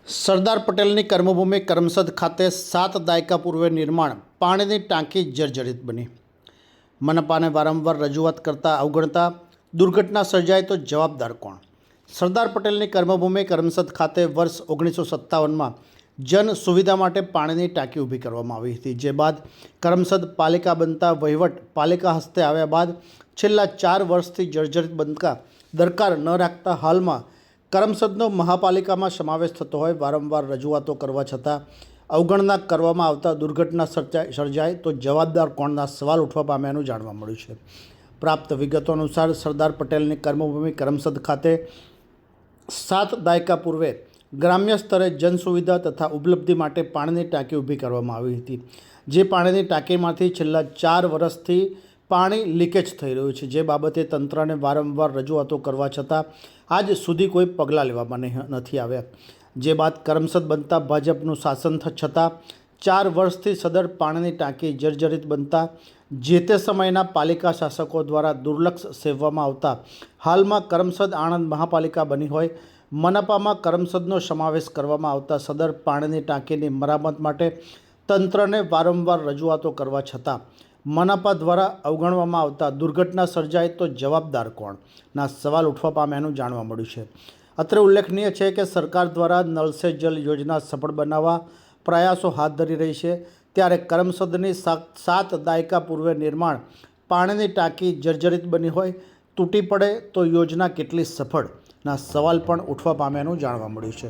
સરદાર પટેલની કર્મભૂમિ કરમસદ ખાતે 7 દાયકા પૂર્વે નિર્માણ પાણીની ટાંકી જર્જરિત બની. મનપાને વારંવાર રજૂઆત કરતા અવગણતા દુર્ઘટના સર્જાય તો જવાબદાર કોણ? સરદાર પટેલની કર્મભૂમિ કરમસદ ખાતે વર્ષ 1957માં જન સુવિધા માટે પાણીની ટાંકી ઊભી કરવામાં આવી હતી. જે બાદ કરમસદ પાલિકા બનતા વહીવટ પાલિકા હસ્તે આવ્યા બાદ છેલ્લા 4 વર્ષથી જર્જરિત બનતા દરકાર ન રાખતા હાલમાં કરમસદનો મહાપાલિકામાં સમાવેશ થતો હોય વારંવાર રજૂઆતો કરવા છતાં અવગણના કરવામાં આવતા દુર્ઘટના સર્જાય તો જવાબદાર કોણના સવાલ ઉઠવા પામ્યાનું જાણવા મળ્યું છે. પ્રાપ્ત વિગતો અનુસાર સરદાર પટેલની કર્મભૂમિ કરમસદ ખાતે 7 દાયકા પૂર્વે ગ્રામ્ય સ્તરે જનસુવિધા તથા ઉપલબ્ધિ માટે પાણીની ટાંકી ઊભી કરવામાં આવી હતી. જે પાણીની ટાંકીમાંથી છેલ્લા 4 વર્ષથી પાણી લીકેજ થઈ રહ્યું છે. જે બાબતે તંત્રને વારંવાર રજૂઆતો કરવા છતાં આજ સુધી કોઈ પગલાં લેવામાં નથી આવ્યા. જે બાદ કરમસદ બનતા ભાજપનું શાસન છતાં 4 વર્ષથી સદર પાણીની ટાંકી જર્જરિત બનતા જે તે સમયના પાલિકા શાસકો દ્વારા દુર્લક્ષ સેવવામાં આવતા હાલમાં કરમસદ આણંદ મહાપાલિકા બની હોય મનપામાં કરમસદનો સમાવેશ કરવામાં આવતા સદર પાણીની ટાંકીની મરામત માટે તંત્રને વારંવાર રજૂઆતો કરવા છતાં મનપા દ્વારા અવગણવામાં આવતા દુર્ઘટના સર્જાય તો જવાબદાર કોણના સવાલ ઉઠવા પામ્યાનું જાણવા મળ્યું છે. અત્રે ઉલ્લેખનીય છે કે સરકાર દ્વારા નલ સે જલ યોજના સફળ બનાવવા પ્રયાસો હાથ ધરી રહી છે. ત્યારે કરમસદની 7 દાયકા પૂર્વે નિર્માણ પાણીની ટાંકી જર્જરિત બની હોય તૂટી પડે તો યોજના કેટલી સફળના સવાલ પણ ઉઠવા પામ્યાનું જાણવા મળ્યું છે.